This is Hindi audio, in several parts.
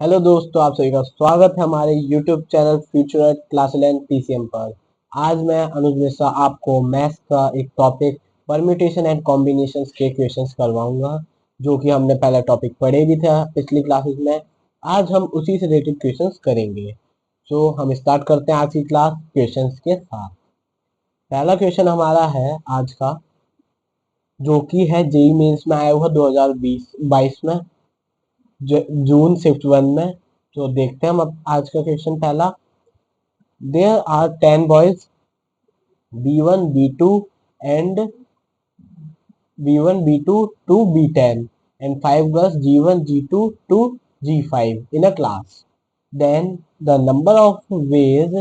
हेलो दोस्तों, आप सभी का स्वागत है हमारे YouTube channel future class 11 PCM पर। आज मैं अनुज मिश्रा आपको मैथ्स का एक टॉपिक परम्यूटेशन एंड कॉम्बिनेशंस के क्वेश्चंस करवाऊंगा, जो कि हमने पहला टॉपिक पढ़े भी था पिछली क्लासेस में। आज हम उसी से रिलेटेड क्वेश्चंस करेंगे। तो हम स्टार्ट करते हैं आज की क्लास क्वेश्चंस के साथ। पहला क्वेश्चन हमारा है आज का, जो कि है जेईई मेंस में आया हुआ 2022 में, जून शिफ्ट 1 में। तो देखते हैं हम अब आज का क्वेश्चन पहला। There are 10 boys B1 B2 and B1 B2 to B10 and 5 girls G1 G2 to G5 in a class. Then the number of ways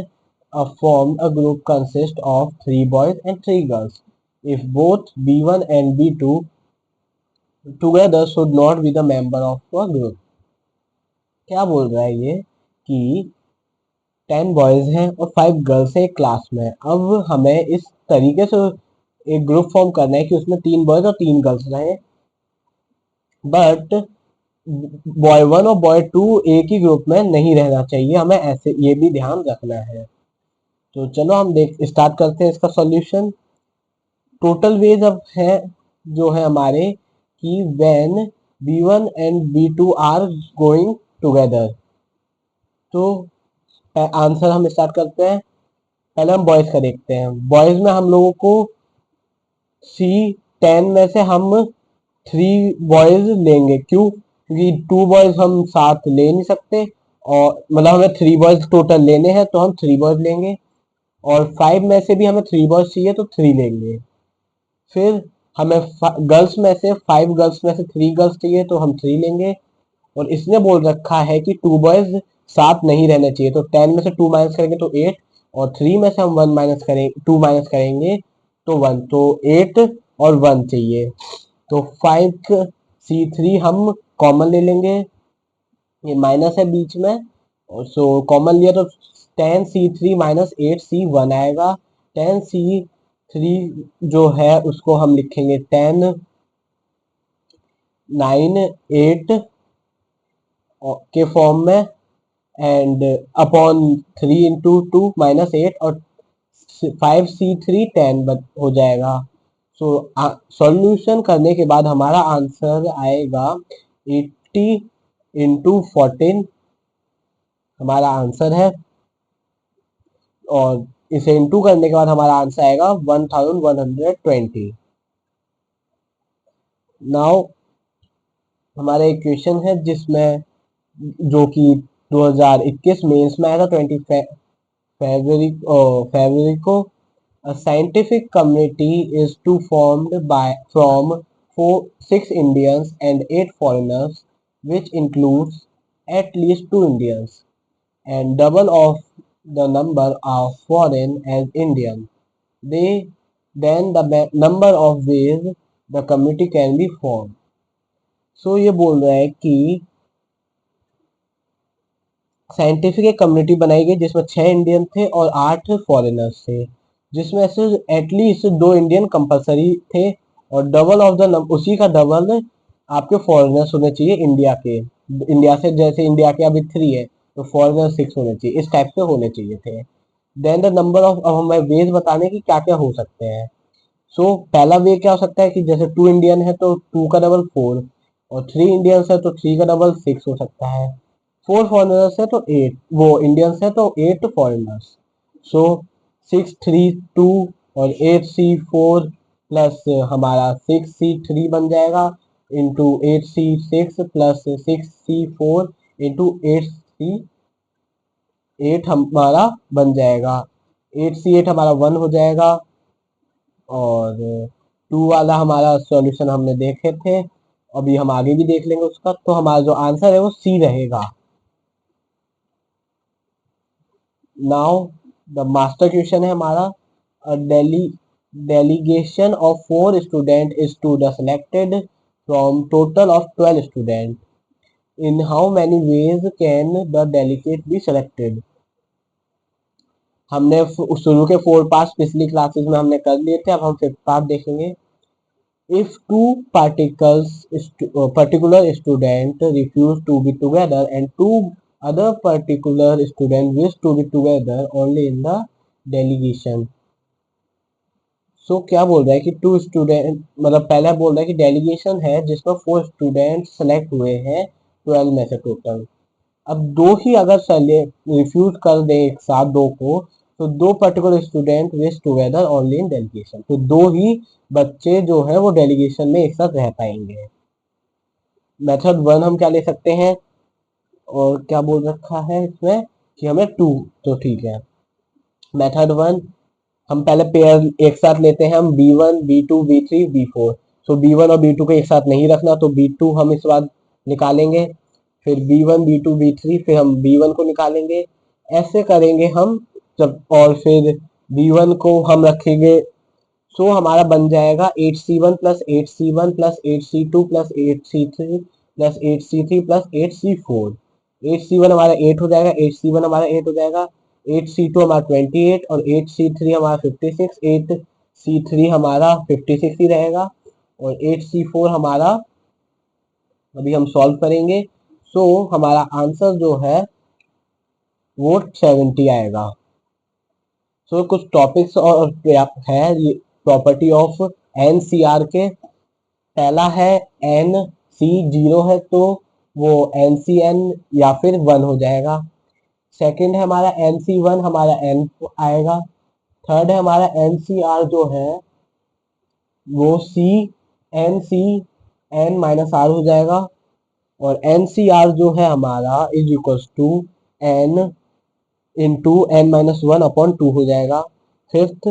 formed a group consists of 3 boys and 3 girls. If both B1 and B2 together should not be the member of a group. क्या बोल रहा है ये कि 10 बॉयज हैं और 5 गर्ल्स हैं एक क्लास में। अब हमें इस तरीके से एक ग्रुप फॉर्म करना है कि उसमें 3 बॉयज और 3 गर्ल्स रहें, बट बॉय 1 और बॉय 2 एक ही ग्रुप में नहीं रहना चाहिए। हमें ऐसे ये भी ध्यान रखना है। तो चलो हम स्टार्ट करते हैं इसका सॉल्यूशन। टोटल वेज अब है जो है हमारे कि when B1 and B2 are going together. तो आंसर हम स्टार्ट करते हैं। पहले हम बॉयज का देखते हैं। बॉयज में हम लोगों को C10 में से हम 3 बॉयज लेंगे। क्यों? क्योंकि 2 बॉयज हम साथ ले नहीं सकते, और मतलब हमें 3 बॉयज टोटल लेने हैं तो हम 3 बॉयज लेंगे, और 5 में से भी हमें 3 बॉयज चाहिए तो 3 लेंगे। फिर हमें गर्ल्स में से 5 गर्ल्स में से 3 गर्ल्स चाहिए तो हम 3 लेंगे, और इसने बोल रखा है कि 2 बॉयज साथ नहीं रहने चाहिए। तो 10 में से 2 माइनस करेंगे तो 8, और 3 में से हम 1 माइनस करेंगे, 2 माइनस करेंगे तो 1, तो 8 और 1 चाहिए। तो 5C3 हम कॉमन ले लेंगे, ये माइनस है बीच में, और सो कॉमन लिया तो 10C3 माइनस 8C1 आएगा। 10C3 जो है उसको हम लिखेंगे 10 9 8 के फॉर्म में, एंड अपॉन 3 इंटू 2 माइनस 8, और 5C3 10 हो जाएगा। सो सॉल्यूशन करने के बाद हमारा आंसर आएगा 80 इंटू 14 हमारा आंसर है, और इसे इंटू करने के बाद हमारा आंसर आएगा 1120। नाउ हमारा एक क्वेश्चन है जिसमें, जो कि 2021 मेंस में आया था 20 फरवरी को। A scientific committee is to formed from 6 Indians and 8 foreigners, which includes at least 2 Indians and double of the number of foreign as Indian. Then the number of ways the committee can be formed. So ये बोल रहा है कि साइंटिफिक एक कम्युनिटी बनाई गई जिसमें 6 इंडियन थे और 8 फॉरेनर्स थे, जिसमें से एटलीस्ट 2 इंडियन कंपलसरी थे, और डबल ऑफ द उसी का डबल आपके फॉरेनर्स होने चाहिए इंडिया के। इंडिया से जैसे इंडिया के अभी 3 है तो फॉरेनर 6 होने चाहिए, इस टाइप से होने चाहिए थे। देन द नंबर ऑफ, अब हमें वेज बताने की क्या क्या हो सकते हैं। सो पहला वे क्या हो सकता है कि जैसे 2 इंडियन है तो 2 का डबल 4, और 3 इंडियंस है तो 3 का डबल 6 हो सकता है। 4 फॉरेनर्स है तो 8, वो इंडियंस है तो 8 फॉरेनर्स। सो 6 3 2 और 8C4 प्लस हमारा 6C3 बन जाएगा, into 8C6 plus 6C4 into 8 हमारा बन जाएगा। 8C8 हमारा 1 हो जाएगा, और 2 वाला हमारा सॉल्यूशन हमने देखे थे, अभी हम आगे भी देख लेंगे उसका। तो हमारा जो आंसर है वो C रहेगा। नाउ द मास्टर क्वेश्चन है हमारा, delegation of 4 student is to the selected from total of 12 student. In how many ways can the delegate be selected? हमने शुरू के 4 पार्ट्स पिछली क्लासेस में हमने कर लिए थे, अब हम 5th पार्ट देखेंगे। if two particular student refuse to be together and two other particular student wish to be together only in the delegation. क्या बोल रहा है कि टू स्टूडेंट, मतलब पहला बोल रहा है कि डेलीगेशन है जिसमें 4 स्टूडेंट सेलेक्ट हुए हैं 12 में से टोटल। अब दो ही अगर रिफ्यूज कर दे एक साथ दो को, तो दो particular student wish together only in delegation, तो दो ही बच्चे जो है वो डेलीगेशन में एक साथ रह पाएंगे। मेथड 1 हम क्या ले सकते हैं, और क्या बोल रखा है इसमें कि हमें 2, तो ठीक है। मेथड 1 हम पहले पेयर एक साथ लेते हैं, हम B1 B2 B3 B4। सो B1 और B2 को एक साथ नहीं रखना, तो B2 हम इस बार निकालेंगे, फिर B1 B2 B3, फिर हम B1 को निकालेंगे। ऐसे करेंगे हम जब, और फिर B1 को हम रखेंगे। सो हमारा बन जाएगा 8C1 plus 8C1 plus 8C2 plus 8C3 plus 8C3 plus 8C4। 8C1 हमारा 8 हो जाएगा, 8C1 हमारा 8 हो जाएगा, 8C2 हमारा 28 और 8C3 हमारा 56, 8C3 हमारा 56 ही रहेगा, और 8C4 हमारा अभी हम सॉल्व करेंगे। सो हमारा आंसर जो है वो 70 आएगा। सो कुछ टॉपिक्स और है ये प्रॉपर्टी ऑफ NCR के। पहला है NC 0 है तो वो NCN या फिर 1 हो जाएगा। सेकंड है हमारा NC1 हमारा N आएगा। थर्ड है हमारा NCR जो है वो NC माइनस R हो जाएगा, और NCR जो है हमारा is equal to N into N-1/2 हो जाएगा। फिफ्थ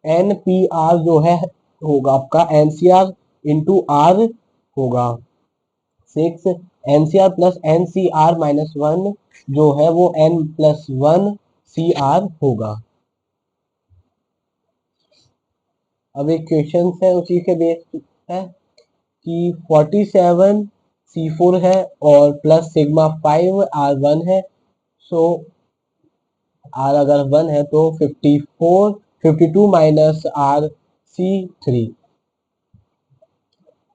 NPR जो है होगा आपका NCR इंटू R होगा। सिक्स NCR प्लस NCR-1 जो है वो N+1 CR होगा। अब एक क्वेश्चन है उसी के बेस है कि 47 C4 है और प्लस सिग्मा 5 R1 है। सो R अगर 1 है तो 52 माइनस RC3।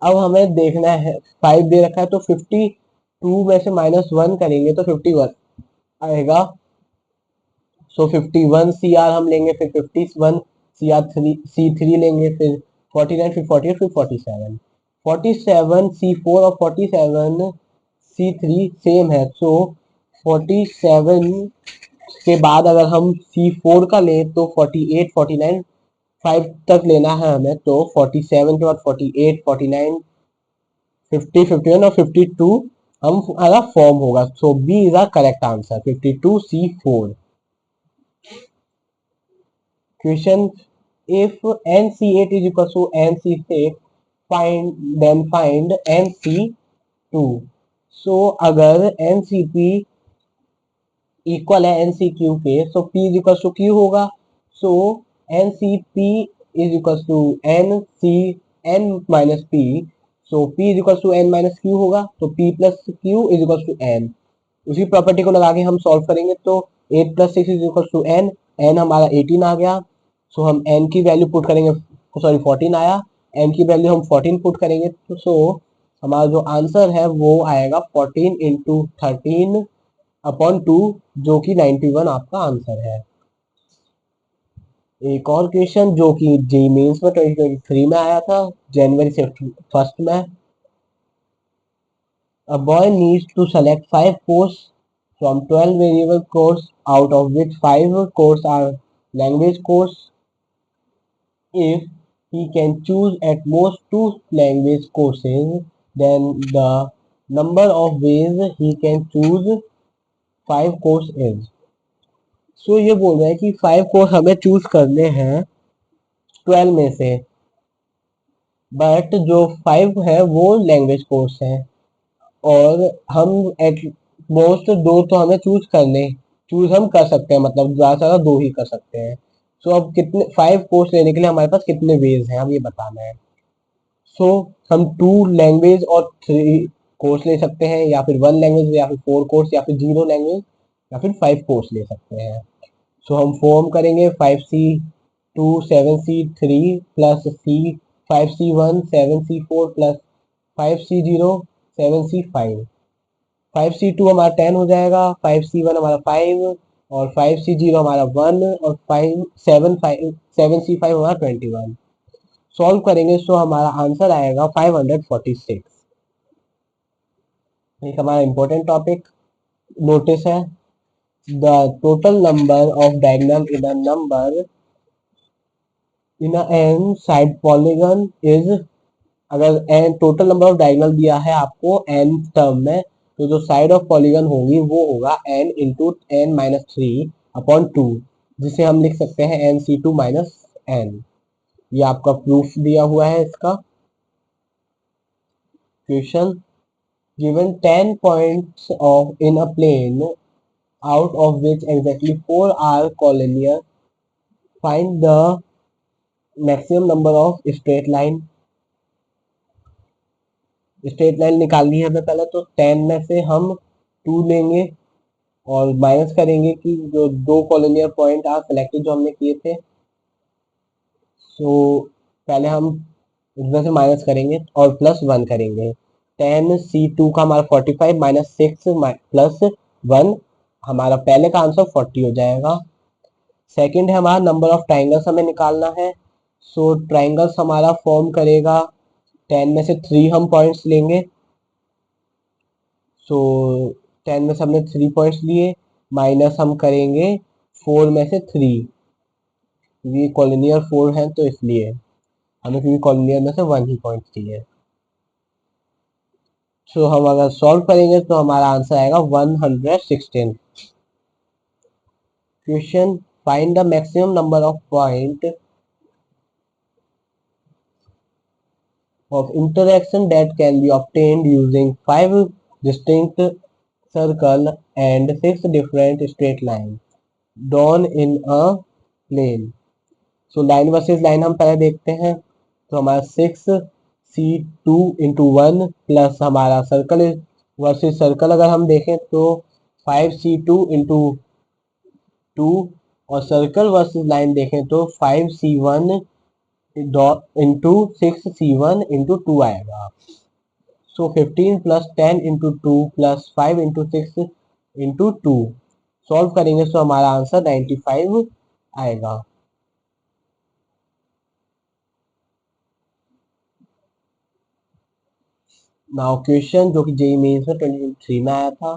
अब हमें देखना है 5 दे रखा है तो 52 में से -1 करेंगे तो 51 आएगा। सो 51 CR हम लेंगे, फिर 51 C3 लेंगे, फिर 49, फिर 48, फिर 47। 47 C4 और 47 C3 सेम है, सो 47 के बाद अगर हम C4 का लें तो 48 49 5 तक लेना है हमें, तो 47 के बाद 48 49 50 51 और 52 हम हमारा फॉर्म होगा। So B is our correct answer 52 C4। Question if NC8 is equal to NC6 find NC2। So अगर NCP इक्वल है NCQ के, so P is equal to Q होगा। So NCP is equal to NCN minus P। So P is equal to N minus Q होगा, तो P plus Q is equal to N। उसी प्रॉपर्टी को लगा के हम सॉल्व करेंगे, तो 8 plus 6 is equal to N। N हमारा 18 आ गया, सो हम N की वैल्यू पुट करेंगे, सॉरी 14 आया, N की वैल्यू हम 14 पुट करेंगे, तो सो हमारा जो आंसर है वो आएगा 14 इंटू 13/2, जो कि 91 आपका आंसर है। एक और क्वेश्चन जो कि जेईई मेंस में 2023 में आया था, जनवरी से 1 में। A boy needs to select 5 courses from 12 variable courses, out of which 5 courses are language courses. If he can choose at most 2 language courses, then the number of ways he can choose 5 course is। सो ये बोल रहा है कि 5 कोर्स हमें चूज करने हैं 12 में से, बट जो 5 है वो लैंग्वेज कोर्स है, और हम एट मोस्ट 2 तो हमें चूज हम कर सकते हैं, मतलब ज़्यादा से ज़्यादा 2 ही कर सकते हैं। सो अब कितने 5 कोर्स लेने के लिए हमारे पास कितने वेज हैं, हम ये बताना है। सो हम 2 लैंग्वेज और 3 कोर्स ले सकते हैं, या फिर 1 लैंग्वेज, या फिर 4 कोर्स, या फिर 0 लैंग्वेज, या फिर 5 कोर्स ले सकते हैं। सो हम फॉर्म करेंगे 5C2 7C3 plus C 5C1 7C4 plus 5C0 7C5। 5C2 हमारा 10 हो जाएगा, 5C1 हमारा 5 और 5C0 हमारा 1 और 7C5 हमारा 21। सॉल्व करेंगे तो हमारा आंसर आएगा 546। एक हमारा इंपॉर्टेंट टॉपिक नोटिस है, the total number of diagonal in N side polygon is, अगर एन टोटल नंबर ऑफ डायगोनल दिया है आपको एन टर्म में, तो जो साइड ऑफ पॉलीगन होगी वो होगा n into n minus three upon two, जिसे हम लिख सकते हैं n c two minus n. ये आपका प्रूफ दिया हुआ है इसका। Question, given 10 points of in a plane out of which exactly 4 are collinear, find the maximum number of straight line। Straight line निकालनी है हमें पहले, तो 10 में से हम 2 लेंगे और माइनस करेंगे कि जो दो कॉलोनियर पॉइंट आर सेलेक्टेड जो हमने किए थे, तो पहले हम उसमें से माइनस करेंगे और प्लस 1 करेंगे। 10C2 का हमारा 45 माइनस 6 प्लस 1, हमारा पहले का आंसर 40 हो जाएगा। सेकंड है हमारा नंबर ऑफ ट्राइंगल्स हमें निकालना है। सो ट्राइंगल्स हमारा फॉर्म करेगा, 10 में से 3 हम पॉइंट्स लेंगे। सो 10 में से हमने 3 पॉइंट्स लिए, माइनस हम करेंगे 4 में से 3, ये कॉलोनियर 4 है तो इसलिए हमें, क्योंकि कॉलोनियर में से 1 ही पॉइंट चाहिए। सो हम अगर सॉल्व करेंगे तो हमारा आंसर आएगा 116। Question, find the maximum number of point of interaction that can be obtained using 5 distinct circle and 6 different straight lines drawn in a plane। So line versus line हम पहले देखते हैं, तो हमारा 6C2 इंटू 1 प्लस हमारा सर्कल वर्सेस सर्कल अगर हम देखें तो 5C2 इंटू 2, और सर्कल वर्सेस लाइन देखें तो 5C1 इंटू 6C1 इंटू 2 आएगा। सो 15 plus 10 into 2 plus 5 into 6 into 2, solve करेंगे तो हमारा आंसर 95 आएगा। नाउ क्वेश्चन जो कि जेईई मेंस में 2023 में आया था,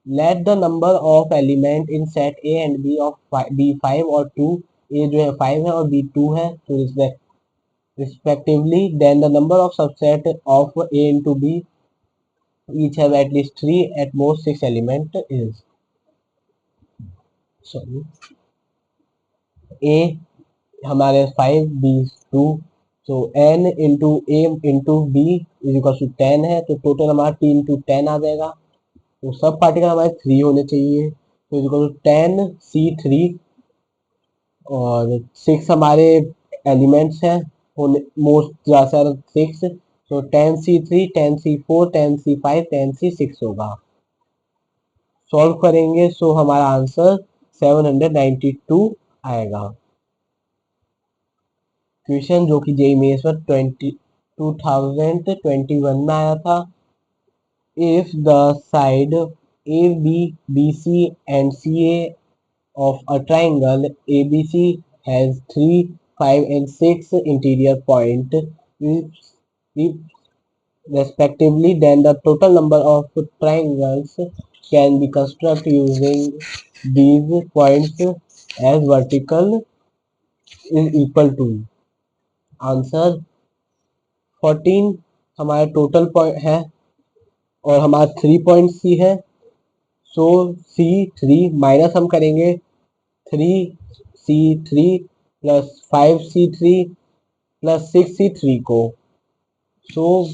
let the number of element in set A and B of B 5 और 2, ए जो है 5 है और बी 2 है, तो respectively, then the number of subset of A into B each have at least 3 at most 6 element is, sorry, A हमारे 5 B 2, तो n into A into B is equal to 10 है, तो टोटल हमारा 3 इंटू 10 आ जाएगा, तो सब पार्टिकल हमारे 3 होने चाहिए, तो इज इक्वल टू 10C3 और 6 हमारे एलिमेंट्स हैं, मोस्ट ज़्यादा 6, तो 10C3 10C4 10C5 10C6 होगा। सॉल्व करेंगे सो हमारा आंसर 792 आएगा। क्वेश्चन जो कि जेईई मेंस में 2021 में आया था, if the side A B B C and C A of a triangle ABC has 3, 5 and 6 interior point respectively, then the total number of triangles can be constructed using these points as vertical is equal to, answer 14 हमारा टोटल पॉइंट है और हमारा 3 पॉइंट सी है, सो C3 माइनस हम करेंगे 3C3 plus 5C3 plus 6C3 को, सो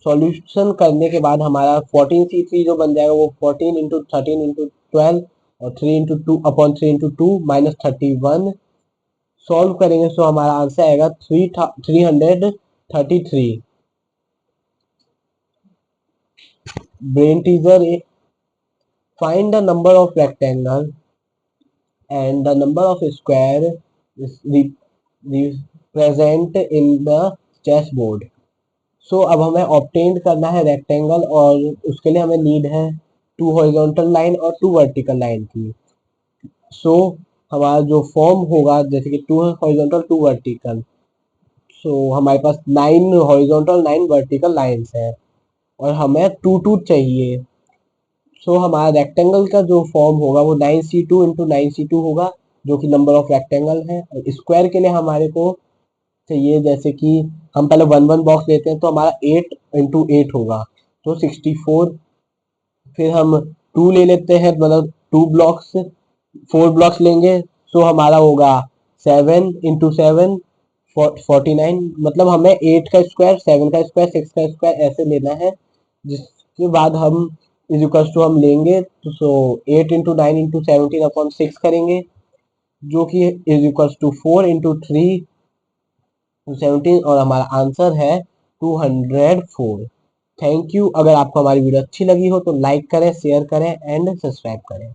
सॉल्यूशन करने के बाद हमारा 14C3 जो बन जाएगा वो 14 इंटू 13 इंटू 12 और 3 into 2 upon 3 into 2 minus 31, solve करेंगे तो हमारा आंसर आएगा 333। Brain teaser, find the number of rectangle and the number of square present in the chess board. So अब हमें ऑब्टेन करना है रेक्टेंगल, और उसके लिए हमें नीड है 2 हॉरिजॉन्टल लाइन और 2 वर्टिकल लाइन की। सो हमारा जो फॉर्म होगा, जैसे कि 2 हॉरिजॉन्टल 2 वर्टिकल, सो हमारे पास 9 हॉरिजॉन्टल 9 वर्टिकल लाइंस है और हमें 2 2 चाहिए। सो हमारा रेक्टेंगल का जो फॉर्म होगा वो 9c2 इंटू 9c2 होगा, जो कि नंबर ऑफ रेक्टेंगल है। और स्क्वायर के लिए हमारे को चाहिए, जैसे कि हम पहले 1 1 बॉक्स लेते हैं तो हमारा 8 इंटू 8 होगा, तो 64। फिर हम 2 ले लेते हैं, मतलब 2 ब्लॉक्स, 4 ब्लॉक्स लेंगे, सो हमारा होगा 7 इंटू 7 49। मतलब हमें 8 का स्क्वायर, 7 का स्क्वायर, 6 का स्क्वायर ऐसे लेना है, जिसके बाद हम इज इक्वल्स टू हम लेंगे, तो सो 8 इंटू 9 इंटू 17 अपॉन 6 करेंगे, जो कि इज इक्वल्स टू 4 इंटू 3 17, और हमारा आंसर है 204। Thank you. अगर आपको हमारी वीडियो अच्छी लगी हो तो लाइक करें, शेयर करें एंड सब्सक्राइब करें।